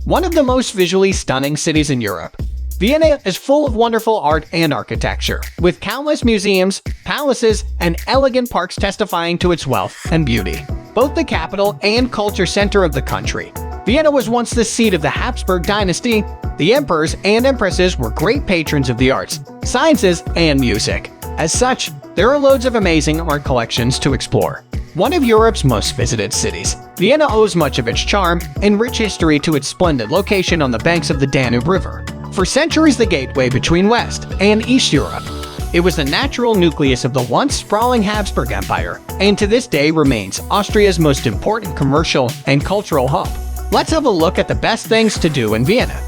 one of the most visually stunning cities in Europe. Vienna is full of wonderful art and architecture, with countless museums, palaces, and elegant parks testifying to its wealth and beauty. Both the capital and culture center of the country, Vienna was once the seat of the Habsburg dynasty. The emperors and empresses were great patrons of the arts, sciences, and music. As such, there are loads of amazing art collections to explore. One of Europe's most visited cities, Vienna owes much of its charm and rich history to its splendid location on the banks of the Danube River. For centuries the gateway between West and East Europe, it was the natural nucleus of the once sprawling Habsburg Empire, and to this day remains Austria's most important commercial and cultural hub. Let's have a look at the best things to do in Vienna.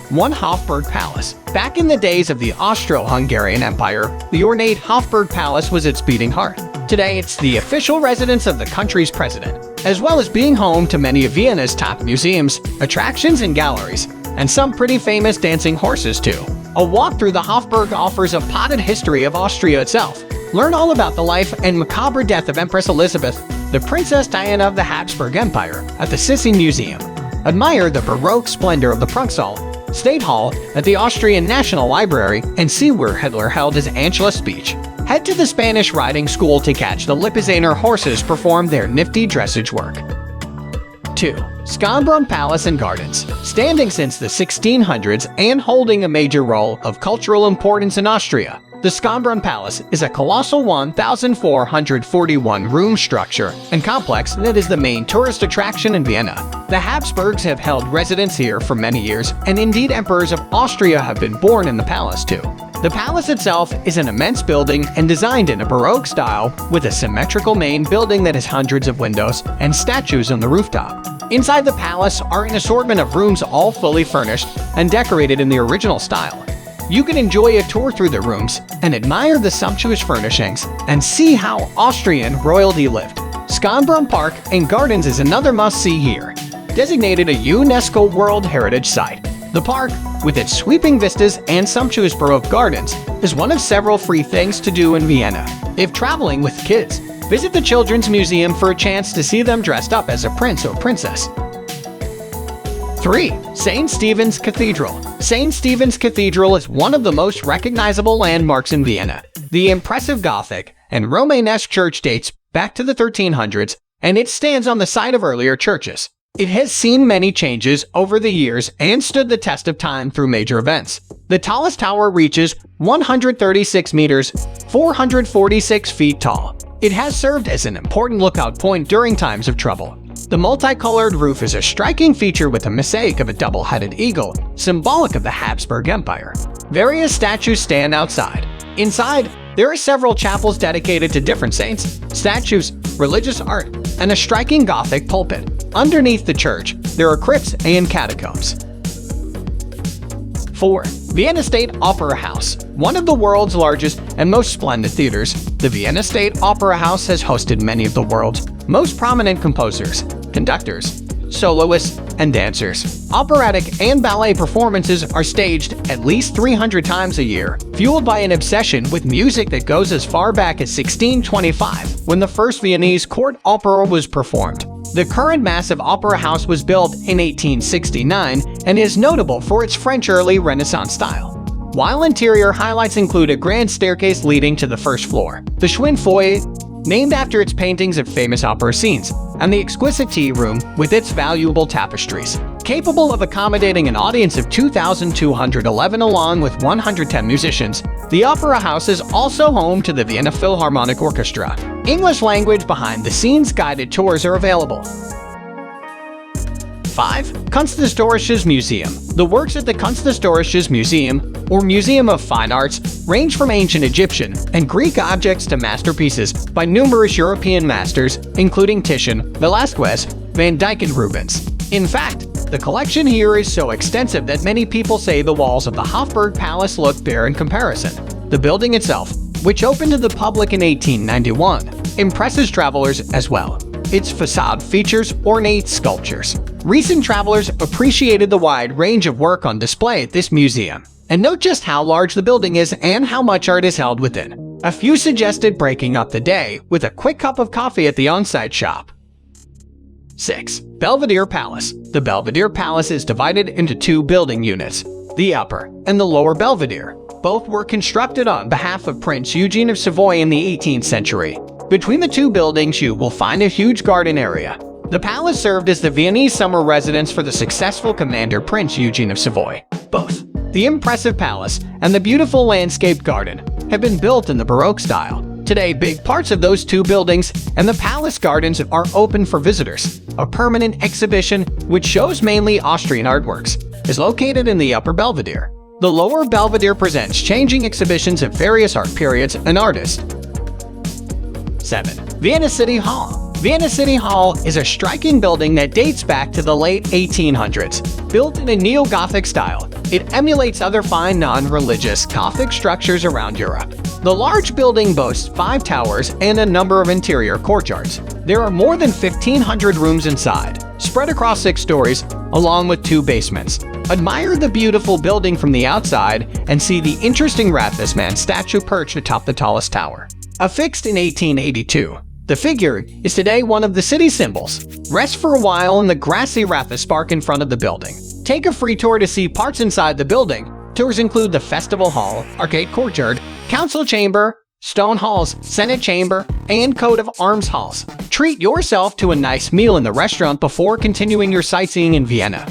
1. HOFBURG Palace. Back in the days of the Austro-Hungarian Empire, the ornate HOFBURG Palace was its beating heart. Today, it's the official residence of the country's president, as well as being home to many of Vienna's top museums, attractions, and galleries, and some pretty famous dancing horses too. A walk through the HOFBURG offers a potted history of Austria itself. Learn all about the life and macabre death of Empress Elizabeth, the Princess Diana of the Habsburg Empire, at the Sissi Museum. Admire the Baroque splendor of the Prunksaal, State Hall at the Austrian National Library, and see where Hitler held his Anschluss speech. Head to the Spanish riding school to catch the Lipizzaner horses perform their nifty dressage work. 2. Schönbrunn Palace and Gardens. Standing since the 1600s and holding a major role of cultural importance in Austria, the Schönbrunn Palace is a colossal 1,441-room structure and complex that is the main tourist attraction in Vienna. The Habsburgs have held residence here for many years, and indeed emperors of Austria have been born in the palace too. The palace itself is an immense building and designed in a Baroque style, with a symmetrical main building that has hundreds of windows and statues on the rooftop. Inside the palace are an assortment of rooms all fully furnished and decorated in the original style. You can enjoy a tour through the rooms and admire the sumptuous furnishings and see how Austrian royalty lived. Schönbrunn Park and Gardens is another must-see here. Designated a UNESCO World Heritage Site, the park, with its sweeping vistas and sumptuous Baroque gardens, is one of several free things to do in Vienna. If traveling with kids, visit the Children's Museum for a chance to see them dressed up as a prince or princess. 3. St. Stephen's Cathedral. St. Stephen's Cathedral is one of the most recognizable landmarks in Vienna. The impressive Gothic and Romanesque church dates back to the 1300s, and it stands on the site of earlier churches. It has seen many changes over the years and stood the test of time through major events. The tallest tower reaches 136 meters, 446 feet tall. It has served as an important lookout point during times of trouble. The multicolored roof is a striking feature with a mosaic of a double-headed eagle, symbolic of the Habsburg Empire. Various statues stand outside. Inside, there are several chapels dedicated to different saints, statues, religious art, and a striking Gothic pulpit. Underneath the church, there are crypts and catacombs. 4. Vienna State Opera House. One of the world's largest and most splendid theaters, the Vienna State Opera House has hosted many of the world's most prominent composers, conductors, soloists, and dancers. Operatic and ballet performances are staged at least 300 times a year, fueled by an obsession with music that goes as far back as 1625, when the first Viennese court opera was performed. The current massive opera house was built in 1869 and is notable for its French early Renaissance style. While interior highlights include a grand staircase leading to the first floor, the Schwinn foyer, named after its paintings of famous opera scenes, and the exquisite tea room with its valuable tapestries. Capable of accommodating an audience of 2,211 along with 110 musicians, the Opera House is also home to the Vienna Philharmonic Orchestra. English language behind-the-scenes guided tours are available. 5. Kunsthistorisches Museum. The works at the Kunsthistorisches Museum, or Museum of Fine Arts, range from ancient Egyptian and Greek objects to masterpieces by numerous European masters, including Titian, Velázquez, Van Dyck, and Rubens. In fact, the collection here is so extensive that many people say the walls of the HOFBURG Palace look bare in comparison. The building itself, which opened to the public in 1891, impresses travelers as well. Its facade features ornate sculptures. Recent travelers appreciated the wide range of work on display at this museum. And note just how large the building is and how much art is held within. A few suggested breaking up the day with a quick cup of coffee at the on-site shop. 6. Belvedere Palace. The Belvedere Palace is divided into two building units, the Upper and the Lower Belvedere. Both were constructed on behalf of Prince Eugene of Savoy in the 18th century. Between the two buildings you will find a huge garden area. The palace served as the Viennese summer residence for the successful commander Prince Eugene of Savoy. Both the impressive palace and the beautiful landscaped garden have been built in the Baroque style. Today, big parts of those two buildings and the palace gardens are open for visitors. A permanent exhibition, which shows mainly Austrian artworks, is located in the Upper Belvedere. The Lower Belvedere presents changing exhibitions of various art periods and artists. 7. Vienna City Hall. Vienna City Hall is a striking building that dates back to the late 1800s. Built in a neo-Gothic style, it emulates other fine non-religious Gothic structures around Europe. The large building boasts 5 towers and a number of interior courtyards. There are more than 1,500 rooms inside, spread across 6 stories, along with 2 basements. Admire the beautiful building from the outside and see the interesting Rathusman statue perched atop the tallest tower. Affixed in 1882, the figure is today one of the city's symbols. Rest for a while in the grassy Rathus Park in front of the building. Take a free tour to see parts inside the building. Tours include the Festival Hall, Arcade Courtyard, Council Chamber, Stone Halls, Senate Chamber, and Coat of Arms Halls. Treat yourself to a nice meal in the restaurant before continuing your sightseeing in Vienna.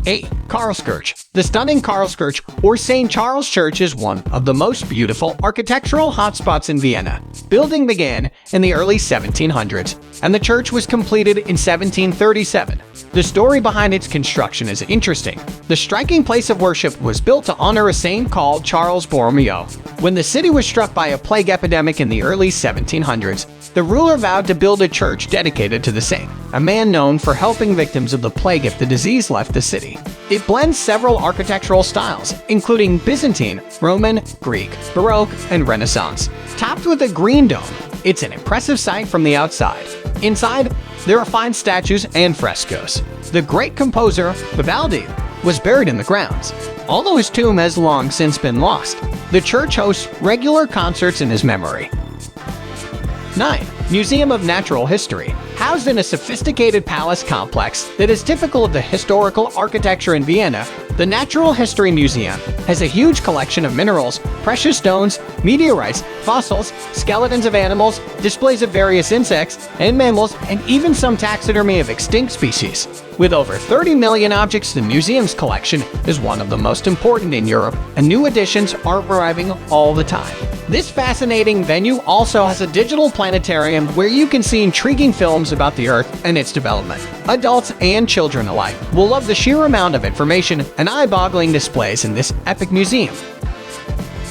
8. KARLSKIRCHE. The stunning KARLSKIRCHE, or St. Charles Church, is one of the most beautiful architectural hotspots in Vienna. Building began in the early 1700s, and the church was completed in 1737. The story behind its construction is interesting. The striking place of worship was built to honor a saint called Charles Borromeo. When the city was struck by a plague epidemic in the early 1700s, the ruler vowed to build a church dedicated to the saint, a man known for helping victims of the plague if the disease left the city. It blends several architectural styles, including Byzantine, Roman, Greek, Baroque, and Renaissance. Topped with a green dome, it's an impressive sight from the outside. Inside, there are fine statues and frescoes. The great composer, Vivaldi, was buried in the grounds. Although his tomb has long since been lost, the church hosts regular concerts in his memory. 9. Museum of Natural History. Housed in a sophisticated palace complex that is typical of the historical architecture in Vienna, the Natural History Museum has a huge collection of minerals, precious stones, meteorites, fossils, skeletons of animals, displays of various insects and mammals, and even some taxidermy of extinct species. With over 30 million objects, the museum's collection is one of the most important in Europe, and new additions are arriving all the time. This fascinating venue also has a digital planetarium where you can see intriguing films about the Earth and its development. Adults and children alike will love the sheer amount of information and eye-boggling displays in this epic museum.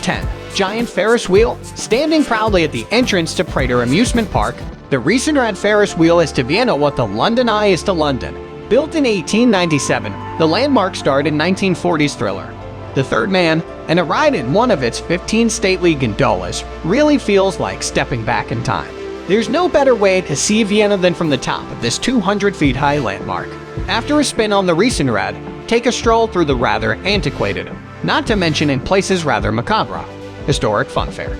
10. Giant Ferris Wheel. Standing proudly at the entrance to Prater Amusement Park, the recent red Ferris wheel is to Vienna what the London Eye is to London. Built in 1897, the landmark starred in 1940s thriller The Third Man, and a ride in one of its 15 stately gondolas really feels like stepping back in time. There's no better way to see Vienna than from the top of this 200 feet high landmark. After a spin on the recent ride, take a stroll through the rather antiquated, not to mention in places rather macabre, historic funfair.